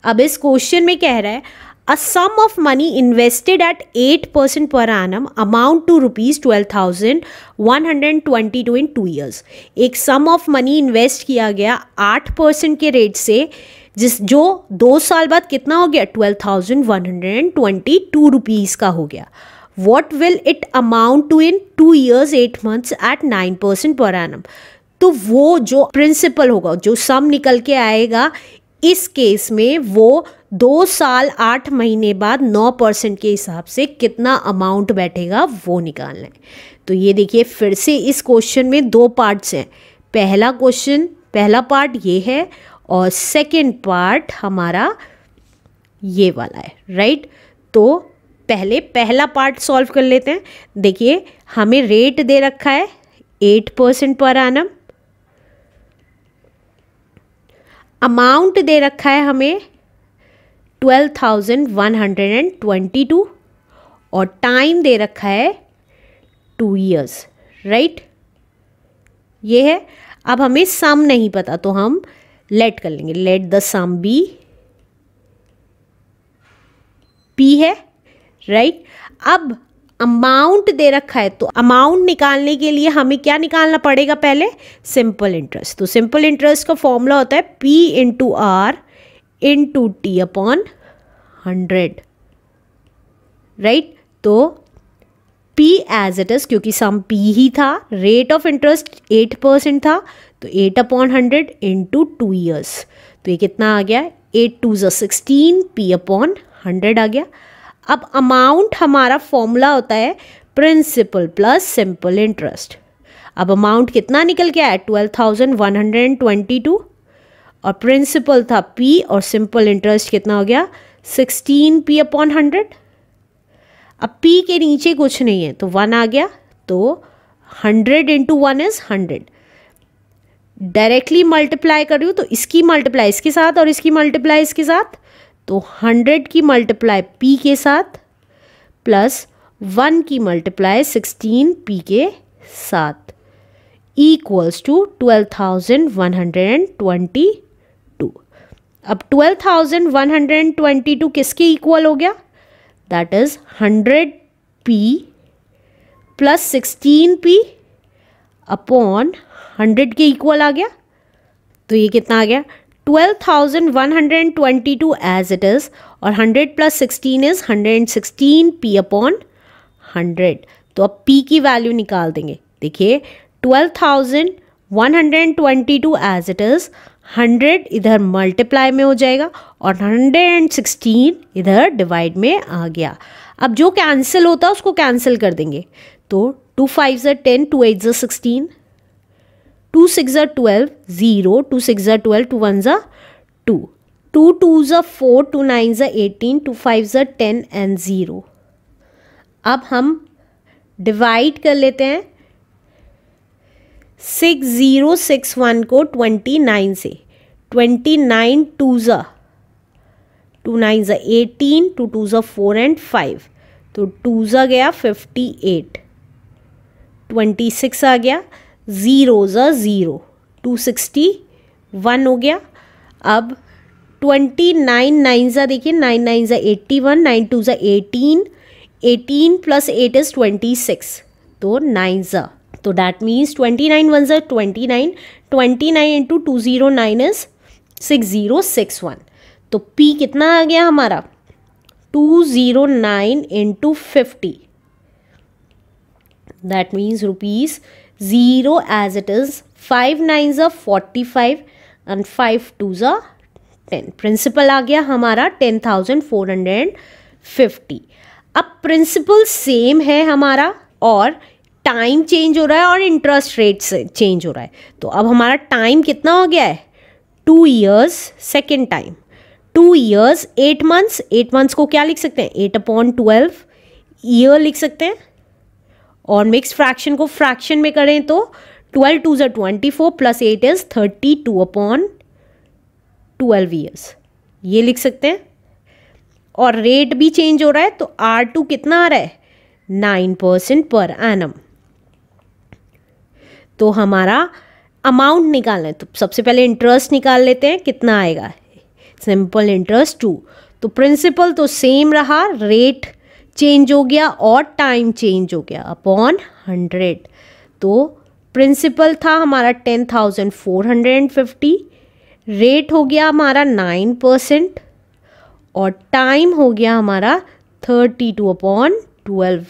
अब इस क्वेश्चन में कह रहा है a sum of money invested at 8% per annum amount to ₹12,122 in 2 years. एक सम ऑफ मनी इन्वेस्ट किया गया 8% के रेट से, जो 2 साल बाद कितना हो गया, 12,122 रुपीज़ का हो गया। What will it amount to in 2 years 8 months at 9% per annum. तो वो जो प्रिंसिपल होगा, जो सम निकल के आएगा इस केस में, वो 2 साल 8 महीने बाद 9% के हिसाब से कितना अमाउंट बैठेगा वो निकालना है। तो ये देखिए फिर से इस क्वेश्चन में 2 पार्ट्स हैं। पहला पार्ट ये है और सेकंड पार्ट हमारा ये वाला है, राइट। तो पहले पहला पार्ट सॉल्व कर लेते हैं। देखिए हमें रेट दे रखा है 8% पर एनम, अमाउंट दे रखा है हमें 12,122 और टाइम दे रखा है 2 ईयर्स, राइट। ये है। अब हमें सम नहीं पता तो हम लेट कर लेंगे, let the sum be P है, राइट। अब अमाउंट दे रखा है तो अमाउंट निकालने के लिए हमें क्या निकालना पड़ेगा, पहले सिंपल इंटरेस्ट। तो सिंपल इंटरेस्ट का फॉर्मूला होता है P into R into T upon 100, right. तो P एज इट इज, क्योंकि सम P ही था, रेट ऑफ इंटरेस्ट 8% था, तो 8/100 इंटू 2 ईयर्स। तो ये कितना आ गया, 8 2 16, P अपॉन 100 आ गया। अब अमाउंट हमारा फॉर्मूला होता है प्रिंसिपल प्लस सिंपल इंटरेस्ट। अब अमाउंट कितना निकल के आया, 12,122 और प्रिंसिपल था P और सिंपल इंटरेस्ट कितना हो गया, 16P अपॉन 100। अब P के नीचे कुछ नहीं है तो 1 आ गया, तो 100 इंटू 1 इज 100। डायरेक्टली मल्टीप्लाई कर रही हूँ तो इसकी मल्टीप्लाई इसके साथ और इसकी मल्टीप्लाई इसके साथ, तो 100 की मल्टीप्लाई P के साथ प्लस 1 की मल्टीप्लाई 16P के साथ इक्वल्स टू 12,122। अब 12,122 किसके इक्वल हो गया, that is 100P plus 16P upon 100 के इक्वल आ गया। तो ये कितना आ गया, 12,122 एज इट इज और 100 प्लस 16 इज 116P अपॉन 100। तो अब P की वैल्यू निकाल देंगे। देखिए 12,122 एज इट इज, 100 इधर मल्टीप्लाई में हो जाएगा और 116 इधर डिवाइड में आ गया। अब जो कैंसिल होता है उसको कैंसिल कर देंगे। तो 2 5 10, 2 8 16, 2 6 12, 0, 2 6 12, 2 1 2, 2 2 4, 2 9 18, 2 5 10 एंड 0। अब हम डिवाइड कर लेते हैं 6061 को 29 से। 29 2 2 9 18, 2 2 4 एंड 5, तो 2 गया 58, 26 आ गया, 0 0, 261 हो गया। अब 29 9 देखिए, 9 9 81, 9 2 18, 18 प्लस 8 इज 26, तो 9 तो दैट मीन्स 29 1 29, 29 इंटू 209 इज 6061। तो P कितना आ गया हमारा, 209 into 50, that means rupees 0 as it is, 5 9 45 and 5 2 10। Principal आ गया हमारा 10,450। अब प्रिंसिपल सेम है हमारा और टाइम चेंज हो रहा है और इंटरेस्ट रेट से चेंज हो रहा है। तो अब हमारा टाइम कितना हो गया है, 2 years. Second time 2 years 8 months। 8 months को क्या लिख सकते हैं, 8/12 ईयर लिख सकते हैं। और मिक्स फ्रैक्शन को फ्रैक्शन में करें तो 12 2 24 प्लस 8 इज 32/12 ईयर्स, ये लिख सकते हैं। और रेट भी चेंज हो रहा है तो R2 कितना आ रहा है, 9% पर एनम। तो हमारा अमाउंट निकालना है तो सबसे पहले इंटरेस्ट निकाल लेते हैं, कितना आएगा, सिंपल इंटरेस्ट 2। तो प्रिंसिपल तो सेम रहा, रेट चेंज हो गया और टाइम चेंज हो गया अपॉन 100। तो प्रिंसिपल था हमारा 10,450, रेट हो गया हमारा 9% और टाइम हो गया हमारा 32/12।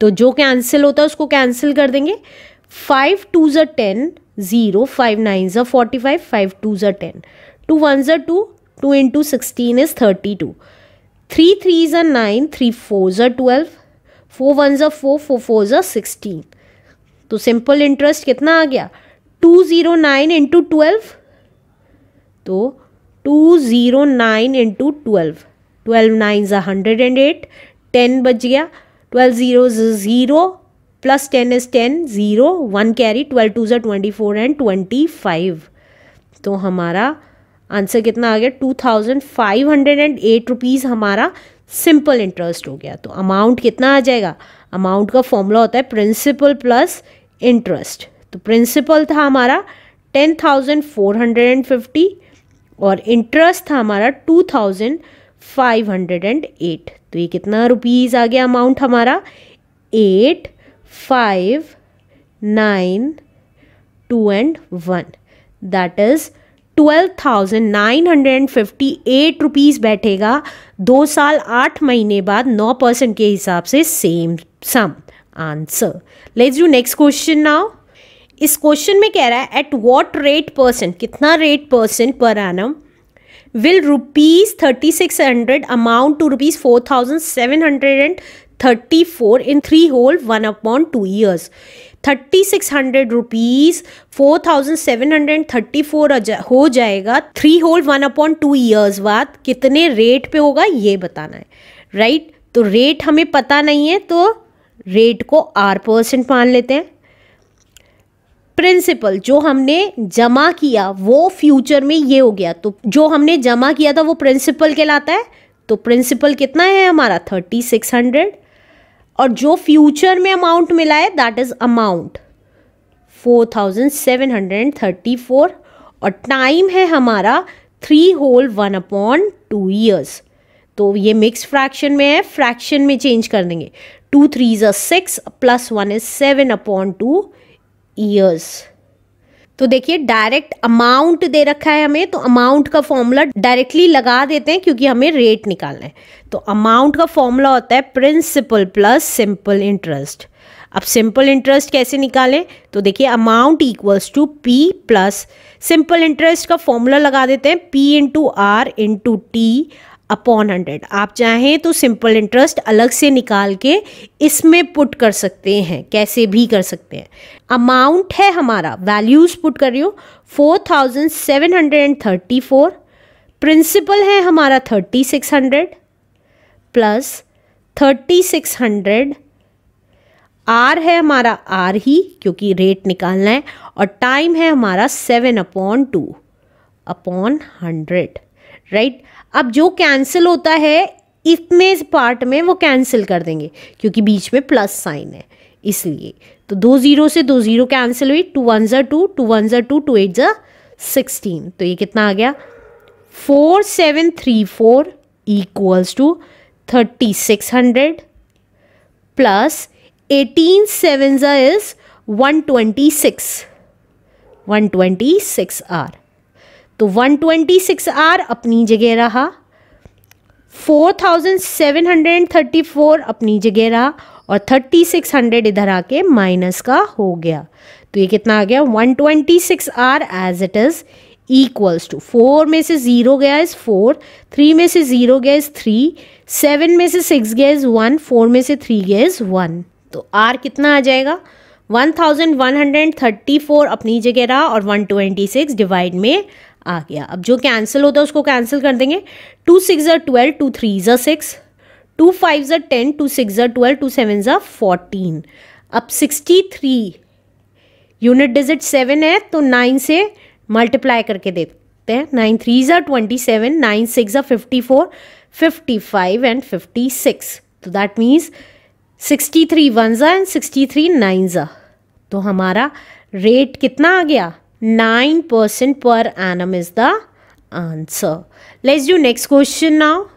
तो जो कैंसिल होता है उसको कैंसिल कर देंगे। 5 2s are 10, 0, 5 9s are 45, 5 2s are 10, 2 1s are 2, 2 into 16 is 32, 3 3s are 9, 3 4s are 12, 4 1s are 4, 4 4s are 16। तो सिंपल इंटरेस्ट कितना आ गया 209 इंटू 12। तो 209 इंटू 12, 12 9s are 108, 10 बच गया, 12 zeros is 0 plus 10 is 10, 0 1 carry, 12 2s are 24 and 25। तो हमारा answer कितना आ गया 2508 रुपीज़ हमारा सिंपल इंटरेस्ट हो गया। तो अमाउंट कितना आ जाएगा, अमाउंट का फॉर्मूला होता है प्रिंसिपल प्लस इंटरेस्ट। तो प्रिंसिपल था हमारा 10,450 और इंटरेस्ट था हमारा 2,508। तो ये कितना रुपीज़ आ गया अमाउंट हमारा 8,5,9,2 and 1, दैट इज़ 12,958 रुपीज़ बैठेगा 2 साल 8 महीने बाद 9% के हिसाब से same sum answer. Let's do next question now. इस क्वेश्चन में कह रहा है एट व्हाट रेट परसेंट, कितना rate percent per annum will rupees 3600 amount to rupees 4734 in 3 whole 1/2 years। 3600 rupees 4734 हो जाएगा 3 whole 1/2 years बाद कितने रेट पे होगा ये बताना है, राइट। तो रेट हमें पता नहीं है तो रेट को R% मान लेते हैं। प्रिंसिपल जो हमने जमा किया वो फ्यूचर में ये हो गया, तो जो हमने जमा किया था वो प्रिंसिपल कहलाता है। तो प्रिंसिपल कितना है हमारा 3600 और जो फ्यूचर में अमाउंट मिला है दैट इज अमाउंट 4734 और टाइम है हमारा 3 whole 1/2 years। तो ये मिक्स फ्रैक्शन में है, फ्रैक्शन में चेंज कर देंगे। 2 3s are 6 plus 1 is 7/2 years. तो देखिए डायरेक्ट अमाउंट दे रखा है हमें, तो अमाउंट का फॉर्मूला डायरेक्टली लगा देते हैं क्योंकि हमें रेट निकालना है। तो अमाउंट का फॉर्मूला होता है प्रिंसिपल प्लस सिंपल इंटरेस्ट। अब सिंपल इंटरेस्ट कैसे निकालें, तो देखिए amount equals to P plus simple interest का फॉर्मूला लगा देते हैं P into R into T upon 100। आप चाहें तो सिंपल इंटरेस्ट अलग से निकाल के इसमें पुट कर सकते हैं, कैसे भी कर सकते हैं। अमाउंट है हमारा, वैल्यूज पुट कर रही हूँ 4734, प्रिंसिपल है हमारा 3600 प्लस 3600, आर है हमारा आर ही क्योंकि रेट निकालना है और टाइम है हमारा 7/2/100, राइट। अब जो कैंसिल होता है इतने पार्ट में वो कैंसिल कर देंगे क्योंकि बीच में प्लस साइन है इसलिए। तो 2 0 से 2 0 कैंसिल हुई, 2 1s are 2, 2 1s are 2, 2 8s are 16। तो ये कितना आ गया 4734 equals to 3600 plus 18 7s is 126 R. तो 126 आर अपनी जगह रहा, 4734 अपनी जगह रहा और 3600 इधर आके माइनस का हो गया। तो ये कितना आ गया 126 R as it is equals to 4 में से 0 गया इज 4, 3 में से 0 गया इज 3, 7 में से 6 गया इज 1, 4 में से 3 गया इज 1। तो आर कितना आ जाएगा 1134 अपनी जगह रहा और 126 डिवाइड में आ गया। अब जो कैंसिल होता है उसको कैंसिल कर देंगे। 2 6s are 12, 2 3s are 6, 2 5s are 10, 2 6s are 12, 2 7s are 14। अब 63 यूनिट डिजिट 7 है तो 9 से मल्टीप्लाई करके देखते हैं। 9 3s are 27, 9 6 are 54, 55 and 56। तो that means 63 1s are and 63 9s are। तो हमारा रेट कितना आ गया 9% per annum is the answer. Let's do next question now.